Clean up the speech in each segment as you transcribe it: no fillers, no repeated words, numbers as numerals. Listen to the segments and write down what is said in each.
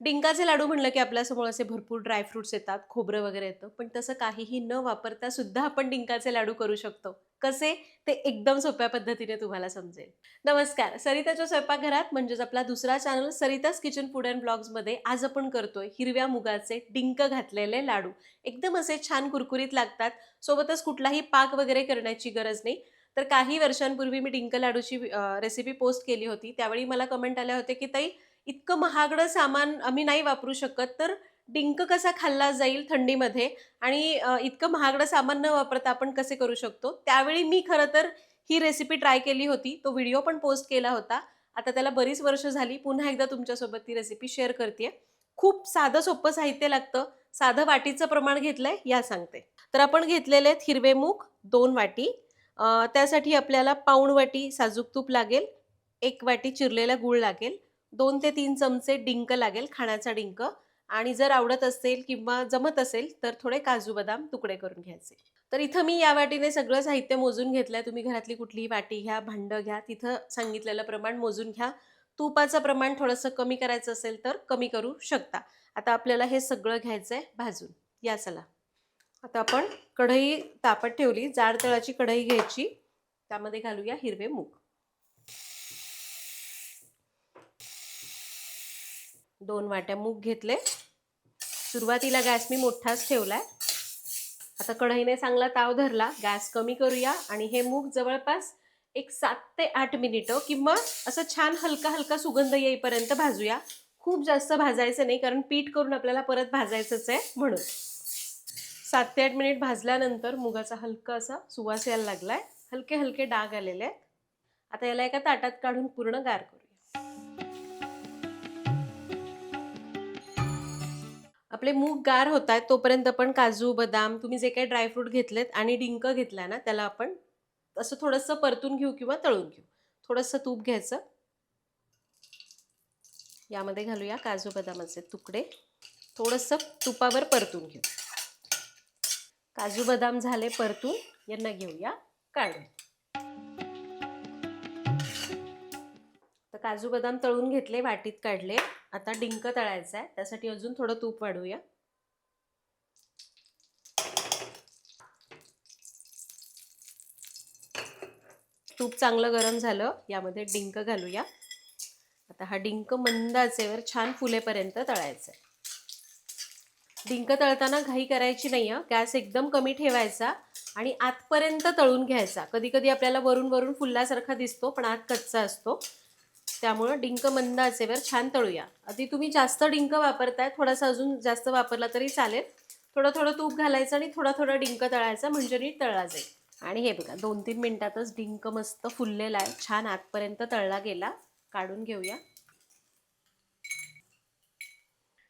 डिंकाचे लाडू म्हणलं की आपल्यासमोर असे भरपूर ड्रायफ्रुट्स येतात, खोबरं वगैरे येतं. पण तसं काहीही न वापरता सुद्धा आपण डिंकाचे लाडू करू शकतो. कसे? ते एकदम सोप्या पद्धतीने तुम्हाला समजेल. नमस्कार, सरिताच्या स्वयंपाकघरात म्हणजेच आपला दुसरा channel Sarita's kitchen food and ब्लॉग्समध्ये आज आपण करतोय हिरव्या मुगाचे डिंक घातलेले लाडू. एकदम असे छान कुरकुरीत लागतात. सोबतच कुठलाही पाक वगैरे करण्याची गरज नाही. तर काही वर्षांपूर्वी मी डिंक लाडूची रेसिपी पोस्ट केली होती. त्यावेळी मला कमेंट आल्या होत्या की ताई इतकं महागडं सामान आम्ही नाही वापरू शकत, तर डिंक कसा खाल्ला जाईल थंडीमध्ये आणि इतकं महागडं सामान न वापरता आपण कसे करू शकतो? त्यावेळी मी खरं तर ही रेसिपी ट्राय केली होती. तो व्हिडिओ पण पोस्ट केला होता. आता त्याला बरीच वर्ष झाली. पुन्हा एकदा तुमच्यासोबत ती रेसिपी शेअर करतेय. खूप साधं सोपं साहित्य लागतं. साधं वाटीचं प्रमाण घेतलंय या सांगते. तर आपण घेतलेले आहेत हिरवे मूग 2 वाटी. त्यासाठी आपल्याला पाऊण वाटी साजूक तूप लागेल, 1 वाटी चिरलेला गूळ लागेल, 2 ते 3 चमचे डिंक लागेल, खाण्याचा डिंक आणि जर आवडत असेल किंवा जमत असेल तर थोडे काजू बदाम तुकडे करून घ्यायचे. तर इथं मी या वाटीने सगळं साहित्य मोजून घेतलंय. तुम्ही घरातली कुठलीही वाटी घ्या, भांडं घ्या, तिथं सांगितलेलं प्रमाण मोजून घ्या. तुपाचं प्रमाण थोडंसं कमी करायचं असेल तर कमी करू शकता. आता आपल्याला हे सगळं घ्यायचंय भाजून. या चला. आता आपण कढई तापत ठेवली. जाड तळाची कढई घ्यायची. त्यामध्ये घालूया हिरवे मूग. 2 वाट्या मूग घेतले. सुरुवातीला गॅस मी मोठाच ठेवलाय. आता कढईने चांगला ताव धरला. गॅस कमी करूया आणि हे मूग जवळपास एक 7 ते 8 मिनिटं किंवा असं छान हलका सुगंध येईपर्यंत भाजूया. खूप जास्त भाजायचं नाही कारण पीठ करून आपल्याला परत भाजायचंच आहे म्हणून. 7 ते 8 मिनिट भाजल्यानंतर मुगाचा हलका असा सुवास यायला लागलाय. हलके डाग आलेले आहेत. आता याला एका ताटात काढून पूर्ण गार करूया. आपले मूग गार होत आहेत तोपर्यंत आपण काजू, बदाम तुम्ही जे काही ड्रायफ्रूट घेतलेत आणि डिंक घेतलाय ना त्याला आपण असं थोडंसं परतून घेऊ किंवा तळून घेऊ. थोडंसं तूप घ्यायचं. यामध्ये घालूया काजू बदामाचे तुकडे. थोडंसं तुपावर परतून घेऊ. काजू बदाम झाले परतून. यांना घेऊया काढून. तर काजू बदाम तळून घेतले, वाटीत काढले. आता डिंक तळायचा आहे. त्यासाठी अजून थोडं तूप वाढवूया. तूप चांगलं गरम झालं. यामध्ये डिंक घालूया. आता हा डिंक मंद आचेवर छान फुलेपर्यंत तळायचा आहे. डिंक तळताना घाई करायची नाही हं. गॅस एकदम कमी ठेवायचा आणि आतपर्यंत तळून घ्यायचा. कधी कधी आपल्याला वरून फुलल्यासारखा दिसतो पण आत कच्चा असतो. त्यामुळं डिंक मंद आचेवर छान तळूया. आधी तुम्ही जास्त डिंक वापरताय, थोडासा अजून जास्त वापरला तरी चालेल. थोडं तूप घालायचं आणि थोडा डिंक तळायचा म्हणजे नीट तळला जाईल. आणि हे बघा 2-3 मिनिटातच डिंक मस्त फुललेला आहे. छान आतपर्यंत तळला गेला. काढून घेऊया.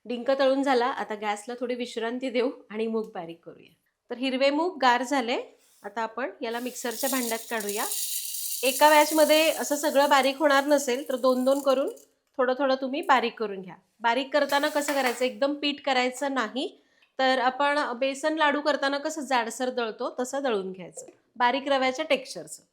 डिंक तळून झाला. आता गॅसला थोडी विश्रांती देऊ आणि मूग बारीक करूया. तर हिरवे मूग गार झाले. आता आपण याला मिक्सरच्या भांड्यात काढूया. एका बॅचमध्ये असं सगळं बारीक होणार नसेल तर 2-2 करून थोडं तुम्ही बारीक करून घ्या. बारीक करताना कसं करायचं, एकदम पीठ करायचं नाही. तर आपण बेसन लाडू करताना कसं जाडसर दळतो तसं दळून घ्यायचं. बारीक रव्याच्या टेक्स्चरचं.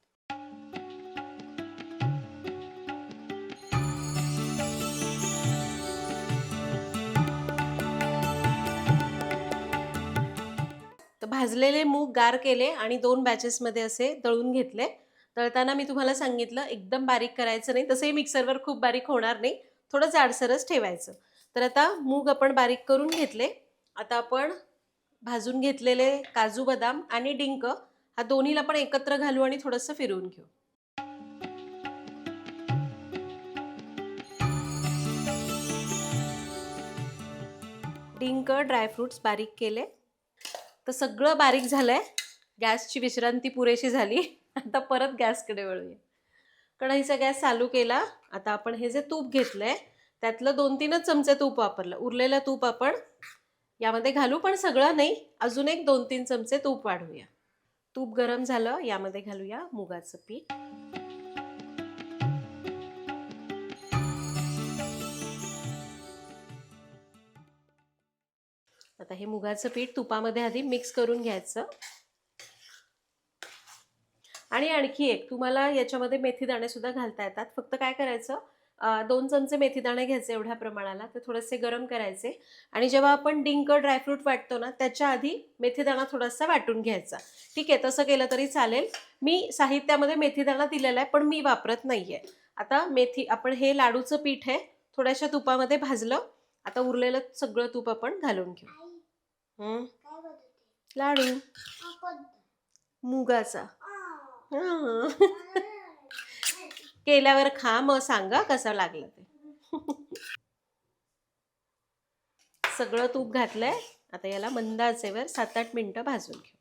तर भाजलेले मूग गार केले आणि 2 बॅचेसमध्ये असे दळून घेतले. दळताना मी तुम्हाला सांगितलं एकदम बारीक करायचं नाही. तसंही मिक्सरवर खूप बारीक होणार नाही. थोडं जाडसरच ठेवायचं. तर आता मूग आपण बारीक करून घेतले. आता आपण भाजून घेतलेले काजू बदाम आणि डिंक हा दोन्हीला पण एकत्र घालू आणि थोडंसं फिरवून घेऊ. डिंक ड्रायफ्रुट्स बारीक केले. तर सगळं बारीक झालंय. गॅसची विश्रांती पुरेशी झाली. आता परत गॅसकडे वळूया. कढईचा गॅस चालू केला. आता आपण हे जे तूप घेतलंय त्यातलं 2-3च चमचे तूप वापरलं. उरलेलं तूप आपण यामध्ये घालू पण सगळं नाही. अजून एक 2-3 चमचे तूप वाढवूया. तूप गरम झालं. यामध्ये घालूया मुगाचं पीठ. आता हे मुगाचं पीठ तुपामध्ये आधी मिक्स करून घ्यायचं. आणि आणखी एक तुम्हाला याच्यामध्ये मेथी दाणे सुद्धा घालता येतात. फक्त काय करायचं, 2 चमचे मेथीदाणे घ्यायचे एवढ्या प्रमाणाला. ते थोडेसे गरम करायचे आणि जेव्हा आपण डिंक ड्रायफ्रूट वाटतो ना, त्याच्या आधी मेथीदाणा थोडासा वाटून घ्यायचा. ठीक आहे, तसं केलं तरी चालेल. मी साहित्यामध्ये मेथीदाणा दिलेला आहे, पण मी वापरत नाहीये. आता मेथी आपण हे लाडूचं पीठ आहे, थोड्याशा तुपामध्ये भाजलं. आता उरलेलं सगळं तूप आपण घालून घेऊ. लाडू मुगाचा. हां. केल्यावर खा, मग सांगा कसं लागलं ते. सगळं तूप घातलंय. आता याला मंद आचेवर 7-8 मिनिटं भाजून घेऊ.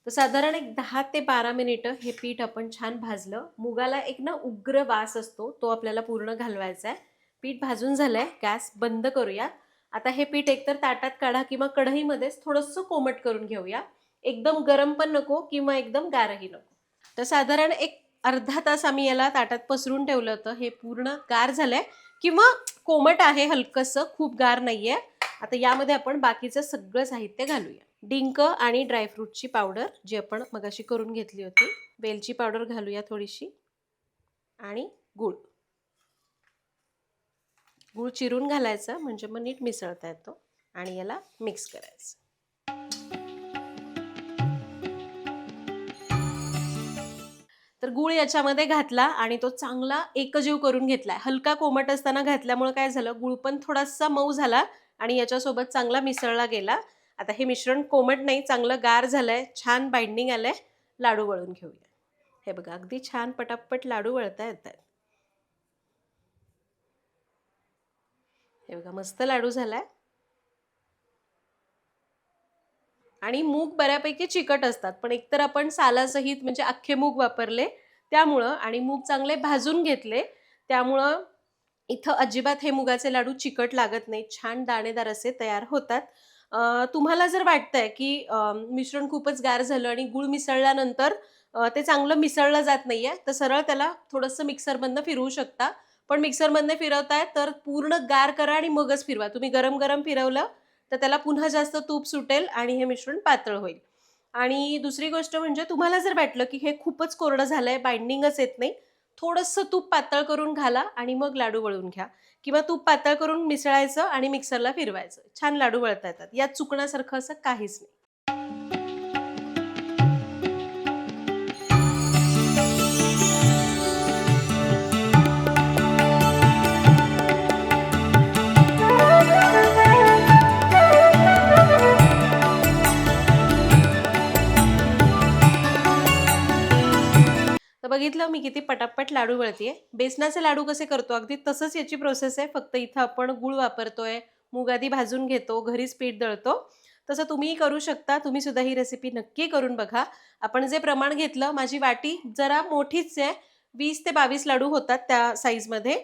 तर साधारण एक 10 ते 12 मिनिटं हे पीठ आपण छान भाजलं. मुगाला एक ना उग्र वास असतो, तो आपल्याला पूर्ण घालवायचा आहे. पीठ भाजून झालंय, गॅस बंद करूया. आता हे पीठ एकतर ताटात काढा किंवा कढईमध्येच थोडंसं कोमट करून घेऊया. एकदम गरम पण नको किंवा एकदम गारही नको. तर साधारण एक अर्धा तास आम्ही याला ताटात पसरून ठेवलं होतं. हे पूर्ण गार झालंय किंवा कोमट आहे हलकंसं, खूप गार नाहीये. आता यामध्ये आपण बाकीचं सगळं साहित्य घालूया. डिंक आणि ड्रायफ्रूटची पावडर जी आपण मगाशी करून घेतली होती, वेलची पावडर घालूया थोडीशी आणि गूळ. गूळ चिरून घालायचा म्हणजे मग नीट मिसळता येतो आणि याला मिक्स करायचं. तर गूळ याच्यामध्ये घातला आणि तो चांगला एकजीव करून घेतलाय. हलका कोमट असताना घातल्यामुळे काय झालं, गूळ पण थोडासा मऊ झाला आणि याच्यासोबत चांगला मिसळला गेला. आता हे मिश्रण कोमट नाही, चांगलं गार झालंय, छान बाइंडिंग आलंय. लाडू वळून घेऊया. हे बघा, अगदी छान पटापट लाडू वळता येतात. हे बघा, मस्त लाडू झालाय. आणि मूग बऱ्यापैकी चिकट असतात, पण एकतर आपण सालासहित म्हणजे अख्खे मूग वापरले त्यामुळं आणि मूग चांगले भाजून घेतले त्यामुळं इथं अजिबात हे मुगाचे लाडू चिकट लागत नाही, छान दाणेदार असे तयार होतात. तुम्हाला जर वाटतंय की मिश्रण खूपच गार झालं आणि गूळ मिसळल्यानंतर ते चांगलं मिसळलं जात नाहीये, तर सरळ त्याला थोडंसं मिक्सरमधनं फिरवू शकता. पण मिक्सरमधनं फिरवताय तर पूर्ण गार करा आणि मगच फिरवा. तुम्ही गरम गरम फिरवलं तर त्याला पुन्हा जास्त तूप सुटेल आणि हे मिश्रण पातळ होईल. आणि दुसरी गोष्ट म्हणजे तुम्हाला जर वाटलं की हे खूपच कोरडं झालंय, बाइंडिंगच येत नाही, थोडंसं तूप पातळ करून घाला आणि मग लाडू वळून घ्या किंवा तूप पातळ करून मिसळायचं आणि मिक्सरला फिरवायचं. छान लाडू वळता येतात. यात चुकण्यासारखं असं काहीच नाही. तर बघितलं मी किती पटापट लाडू वळतीये. बेसनाचे लाडू कसे करतो अगदी तसंच याची प्रोसेस आहे. फक्त इथं आपण गूळ वापरतोय, मूग आधी भाजून घेतो, घरीच पीठ दळतो. तसं तुम्हीही करू शकता. तुम्ही सुद्धा ही रेसिपी नक्की करून बघा. आपण जे प्रमाण घेतलं, माझी वाटी जरा मोठीच आहे. 20 ते 22 लाडू होतात त्या साईजमध्ये.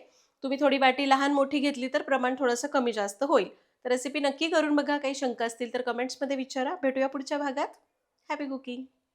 तुम्ही थोडी वाटी लहान मोठी घेतली तर प्रमाण थोडंसं कमी जास्त होईल. तर रेसिपी नक्की करून बघा. काही शंका असतील तर कमेंट्समध्ये विचारा. भेटूया पुढच्या भागात. Happy cooking.